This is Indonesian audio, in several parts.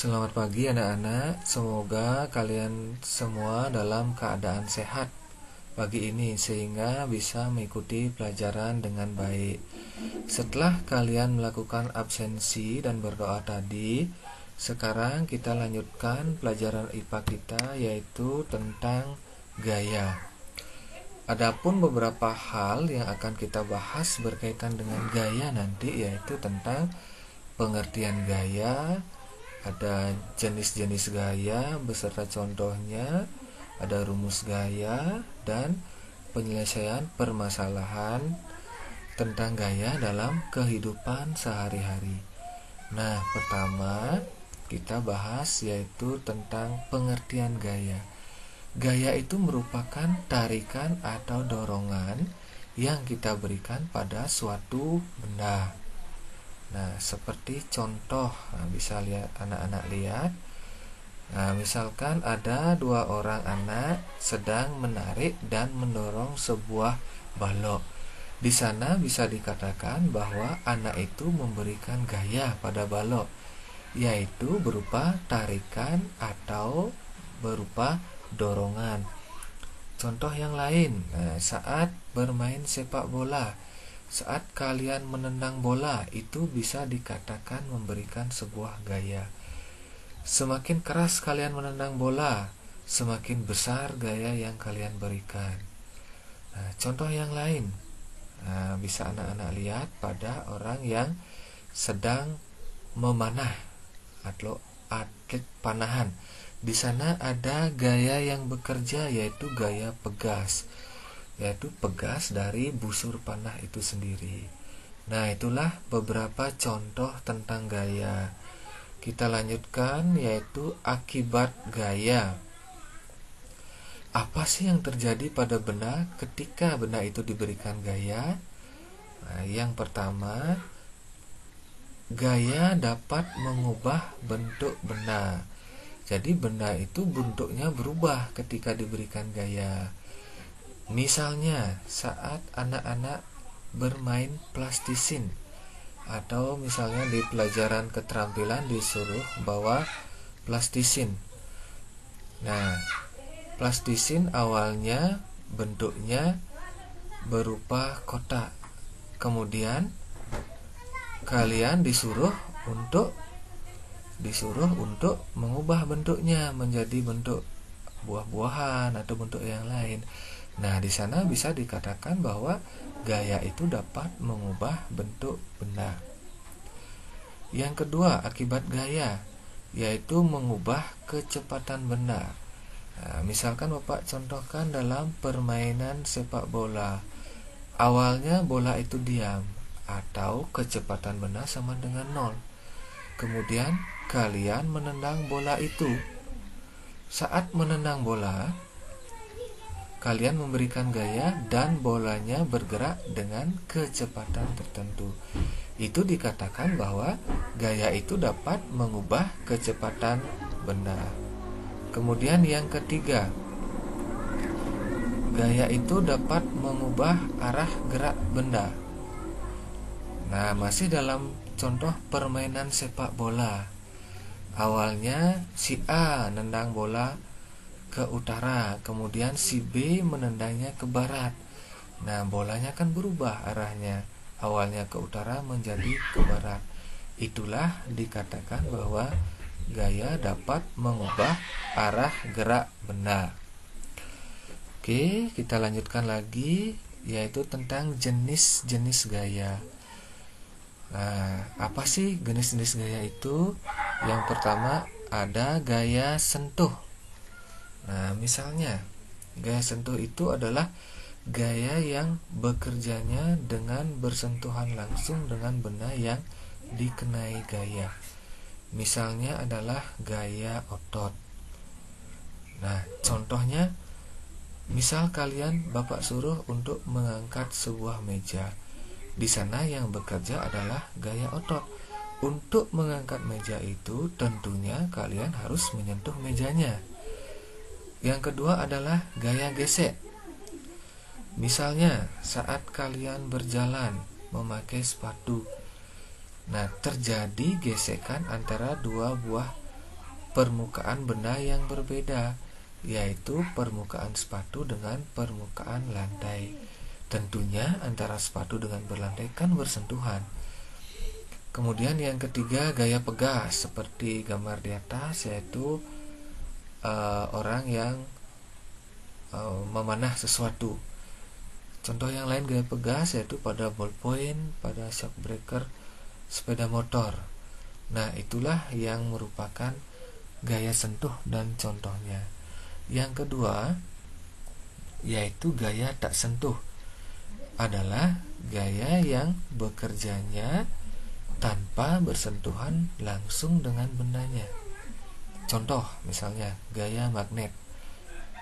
Selamat pagi anak-anak, semoga kalian semua dalam keadaan sehat pagi ini sehingga bisa mengikuti pelajaran dengan baik. Setelah kalian melakukan absensi dan berdoa tadi, sekarang kita lanjutkan pelajaran IPA kita, yaitu tentang gaya. Adapun beberapa hal yang akan kita bahas berkaitan dengan gaya nanti, yaitu tentang pengertian gaya, ada jenis-jenis gaya beserta contohnya, ada rumus gaya, dan penyelesaian permasalahan tentang gaya dalam kehidupan sehari-hari. Nah, pertama kita bahas yaitu tentang pengertian gaya. Gaya itu merupakan tarikan atau dorongan yang kita berikan pada suatu benda. Nah, seperti contoh, bisa lihat anak-anak lihat. Nah, misalkan ada dua orang anak sedang menarik dan mendorong sebuah balok. Di sana bisa dikatakan bahwa anak itu memberikan gaya pada balok, yaitu berupa tarikan atau berupa dorongan. Contoh yang lain, saat bermain sepak bola, saat kalian menendang bola, itu bisa dikatakan memberikan sebuah gaya. Semakin keras kalian menendang bola, semakin besar gaya yang kalian berikan. Nah, contoh yang lain, bisa anak-anak lihat pada orang yang sedang memanah atau atlet panahan. Di sana ada gaya yang bekerja, yaitu gaya pegas, yaitu pegas dari busur panah itu sendiri. Nah, itulah beberapa contoh tentang gaya. Kita lanjutkan, yaitu akibat gaya. Apa sih yang terjadi pada benda ketika benda itu diberikan gaya? Nah, yang pertama, gaya dapat mengubah bentuk benda. Jadi benda itu bentuknya berubah ketika diberikan gaya. Misalnya saat anak-anak bermain plastisin, atau misalnya di pelajaran keterampilan disuruh bawa plastisin. Nah, plastisin awalnya bentuknya berupa kotak. Kemudian kalian disuruh untuk mengubah bentuknya menjadi bentuk buah-buahan atau bentuk yang lain. Nah, di sana bisa dikatakan bahwa gaya itu dapat mengubah bentuk benda. Yang kedua, akibat gaya, yaitu mengubah kecepatan benda. Nah, misalkan Bapak contohkan dalam permainan sepak bola. Awalnya bola itu diam atau kecepatan benda sama dengan 0. Kemudian kalian menendang bola itu. Saat menendang bola, kalian memberikan gaya dan bolanya bergerak dengan kecepatan tertentu. Itu dikatakan bahwa gaya itu dapat mengubah kecepatan benda. Kemudian yang ketiga, gaya itu dapat mengubah arah gerak benda. Nah, masih dalam contoh permainan sepak bola. Awalnya si A nendang bola ke utara, kemudian si B menendangnya ke barat. Nah, bolanya kan berubah arahnya, awalnya ke utara menjadi ke barat. Itulah dikatakan bahwa gaya dapat mengubah arah gerak benda. Oke, kita lanjutkan lagi, yaitu tentang jenis-jenis gaya. Nah, apa sih jenis-jenis gaya itu? Yang pertama ada gaya sentuh. Nah, misalnya gaya sentuh itu adalah gaya yang bekerjanya dengan bersentuhan langsung dengan benda yang dikenai gaya. Misalnya adalah gaya otot. Nah, contohnya, misal kalian Bapak suruh untuk mengangkat sebuah meja. Di sana yang bekerja adalah gaya otot. Untuk mengangkat meja itu tentunya kalian harus menyentuh mejanya. Yang kedua adalah gaya gesek. Misalnya saat kalian berjalan memakai sepatu, nah terjadi gesekan antara dua buah permukaan benda yang berbeda, yaitu permukaan sepatu dengan permukaan lantai. Tentunya antara sepatu dengan berlantai kan bersentuhan. Kemudian yang ketiga, gaya pegas seperti gambar di atas, yaitu orang yang memanah sesuatu. Contoh yang lain gaya pegas yaitu pada ballpoint, pada shock breaker sepeda motor. Nah, itulah yang merupakan gaya sentuh dan contohnya. Yang kedua, yaitu gaya tak sentuh, adalah gaya yang bekerjanya tanpa bersentuhan langsung dengan bendanya. Contoh misalnya gaya magnet.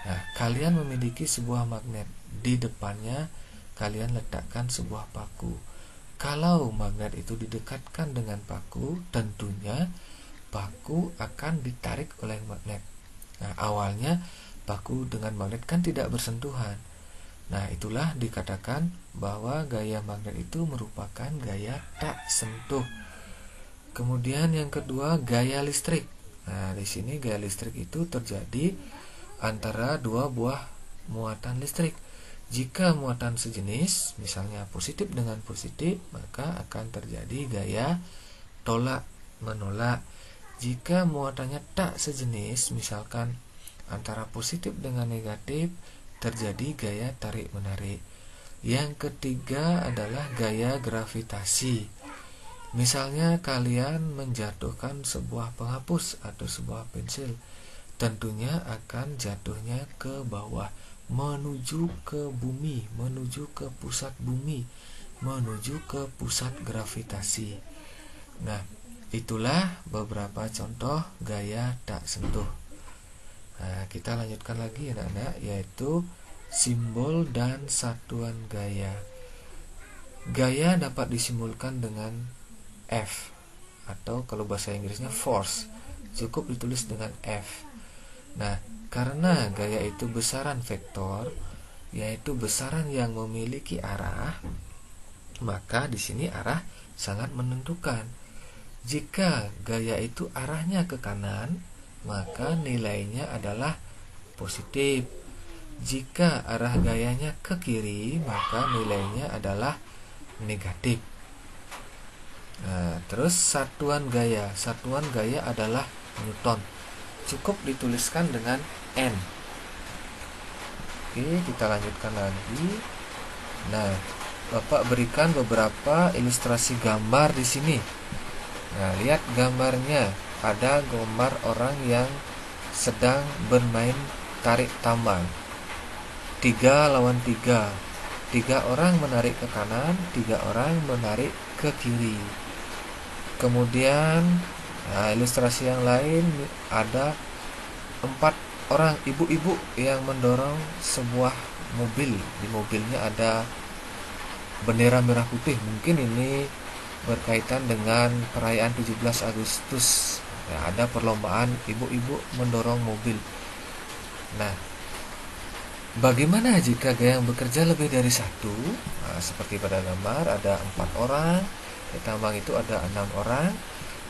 Nah, kalian memiliki sebuah magnet. Di depannya kalian letakkan sebuah paku. Kalau magnet itu didekatkan dengan paku, tentunya paku akan ditarik oleh magnet. Nah, awalnya paku dengan magnet kan tidak bersentuhan. Nah, itulah dikatakan bahwa gaya magnet itu merupakan gaya tak sentuh. Kemudian yang kedua, gaya listrik. Nah, di sini gaya listrik itu terjadi antara dua buah muatan listrik. Jika muatan sejenis, misalnya positif dengan positif, maka akan terjadi gaya tolak menolak. Jika muatannya tak sejenis, misalkan antara positif dengan negatif, terjadi gaya tarik menarik. Yang ketiga adalah gaya gravitasi. Misalnya kalian menjatuhkan sebuah penghapus atau sebuah pensil, tentunya akan jatuhnya ke bawah, menuju ke bumi, menuju ke pusat bumi, menuju ke pusat gravitasi. Nah, itulah beberapa contoh gaya tak sentuh. Nah, kita lanjutkan lagi anak-anak, yaitu simbol dan satuan gaya. Gaya dapat disimbolkan dengan F, atau kalau bahasa Inggrisnya force, cukup ditulis dengan F. Nah, karena gaya itu besaran vektor, yaitu besaran yang memiliki arah, maka di sini arah sangat menentukan. Jika gaya itu arahnya ke kanan, maka nilainya adalah positif. Jika arah gayanya ke kiri, maka nilainya adalah negatif. Nah, terus satuan gaya. Satuan gaya adalah Newton. Cukup dituliskan dengan N. Oke, kita lanjutkan lagi. Nah, Bapak berikan beberapa ilustrasi gambar di sini. Nah, lihat gambarnya. Ada gambar orang yang sedang bermain tarik tambang. 3 lawan 3. 3 orang menarik ke kanan, 3 orang menarik ke kiri. Kemudian ilustrasi yang lain ada 4 orang ibu-ibu yang mendorong sebuah mobil. Di mobilnya ada bendera merah putih. Mungkin ini berkaitan dengan perayaan 17 Agustus. Ya, ada perlombaan ibu-ibu mendorong mobil. Nah, bagaimana jika gaya yang bekerja lebih dari satu? Nah, seperti pada gambar ada 4 orang, di tambang itu ada 6 orang.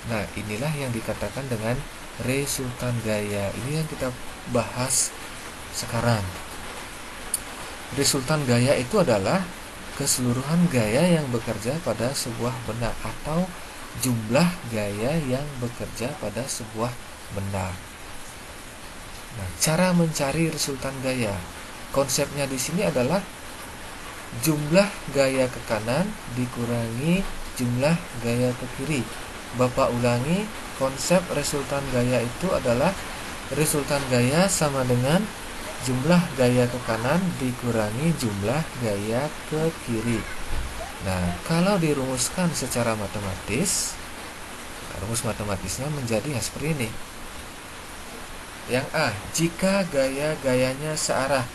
Nah, inilah yang dikatakan dengan resultan gaya. Ini yang kita bahas sekarang. Resultan gaya itu adalah keseluruhan gaya yang bekerja pada sebuah benda atau jumlah gaya yang bekerja pada sebuah benda. Nah, cara mencari resultan gaya, konsepnya di sini adalah jumlah gaya ke kanan dikurangi jumlah gaya ke kiri. Bapak ulangi, konsep resultan gaya itu adalah resultan gaya sama dengan jumlah gaya ke kanan dikurangi jumlah gaya ke kiri. Nah, kalau dirumuskan secara matematis, rumus matematisnya menjadi seperti ini. Yang A, jika gaya-gayanya searah,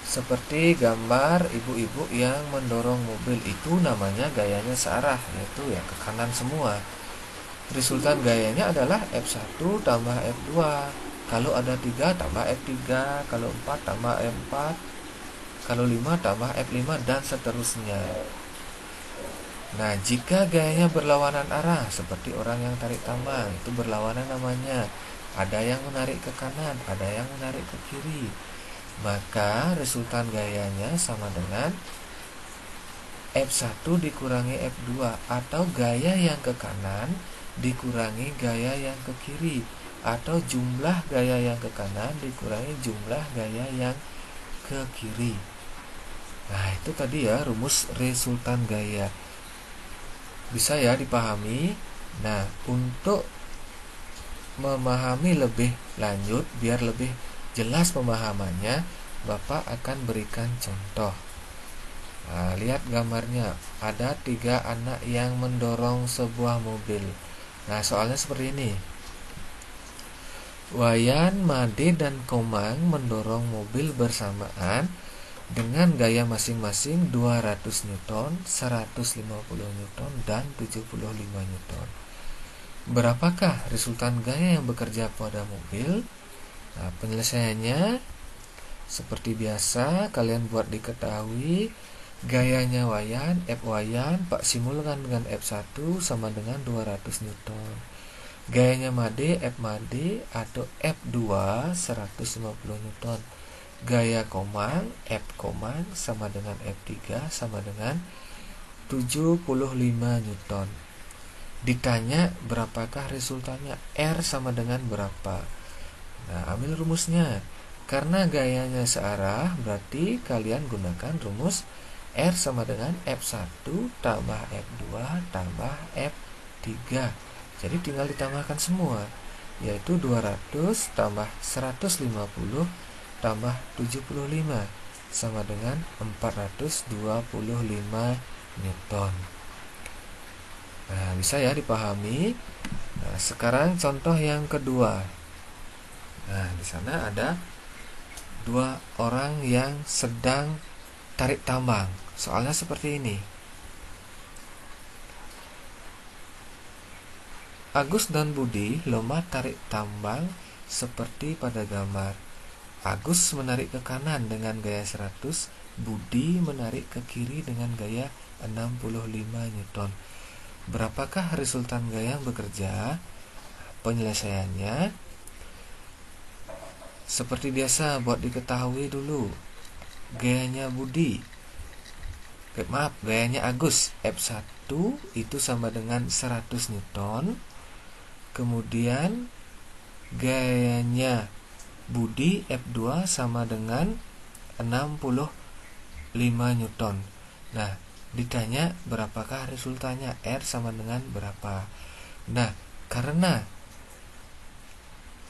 seperti gambar ibu-ibu yang mendorong mobil, itu namanya gayanya searah, yaitu ya ke kanan semua. Resultan gayanya adalah F1 tambah F2. Kalau ada 3 tambah F3, kalau 4 tambah F4, kalau 5 tambah F5, dan seterusnya. Nah, jika gayanya berlawanan arah, seperti orang yang tarik tambang, itu berlawanan namanya. ada yang menarik ke kanan, ada yang menarik ke kiri. Maka resultan gayanya sama dengan F1 dikurangi F2, atau gaya yang ke kanan dikurangi gaya yang ke kiri, atau jumlah gaya yang ke kanan dikurangi jumlah gaya yang ke kiri. Nah, itu tadi ya rumus resultan gaya. Bisa ya dipahami? Nah, untuk memahami lebih lanjut, biar lebih jelas pemahamannya, Bapak akan berikan contoh. Nah, lihat gambarnya. Ada 3 anak yang mendorong sebuah mobil. Nah, soalnya seperti ini. Wayan, Made, dan Komang mendorong mobil bersamaan dengan gaya masing-masing 200 Newton, 150 Newton, dan 75 Newton. Berapakah resultan gaya yang bekerja pada mobil? Nah, penyelesaiannya seperti biasa, kalian buat diketahui. Gayanya Wayan, F Wayan, Pak simulkan dengan F1 sama dengan 200 Newton. Gayanya Made, F Made, atau F2 150 Newton. Gaya Komang, F Komang, sama dengan F3 sama dengan 75 Newton. Ditanya berapakah resultannya, R sama dengan berapa. Nah, ambil rumusnya. Karena gayanya searah, berarti kalian gunakan rumus R sama dengan F1 tambah F2 tambah F3. Jadi tinggal ditambahkan semua, yaitu 200 tambah 150 tambah 75 sama dengan 425 Newton. Nah, bisa ya dipahami. Nah, sekarang contoh yang kedua. Nah, di sana ada 2 orang yang sedang tarik tambang. Soalnya seperti ini. Agus dan Budi lomba tarik tambang seperti pada gambar. Agus menarik ke kanan dengan gaya 100, Budi menarik ke kiri dengan gaya 65 Newton. Berapakah resultan gaya yang bekerja? Penyelesaiannya seperti biasa, buat diketahui dulu. Gayanya Budi, gayanya Agus, F1 itu sama dengan 100 Newton. Kemudian gayanya Budi, F2 sama dengan 65 Newton. Nah, ditanya berapakah resultannya, R sama dengan berapa. Nah, karena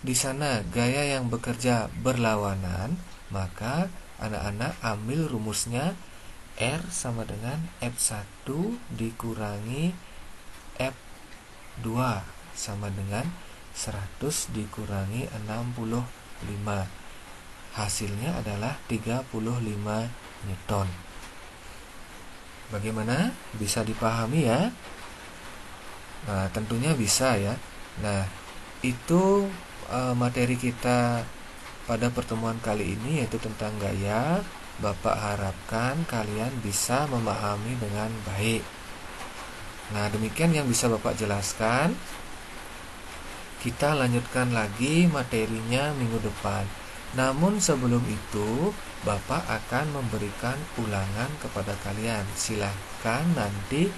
di sana gaya yang bekerja berlawanan, maka anak-anak ambil rumusnya R sama dengan F1 dikurangi F2 sama dengan 100 dikurangi 65. Hasilnya adalah 35 Newton. Bagaimana? Bisa dipahami ya? Nah, tentunya bisa ya. Nah, itu materi kita pada pertemuan kali ini, yaitu tentang gaya. Bapak harapkan kalian bisa memahami dengan baik. Nah, demikian yang bisa Bapak jelaskan. Kita lanjutkan lagi materinya minggu depan. Namun sebelum itu, Bapak akan memberikan ulangan kepada kalian. Silahkan nanti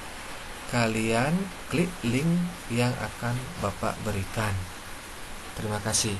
kalian klik link yang akan Bapak berikan. Terima kasih.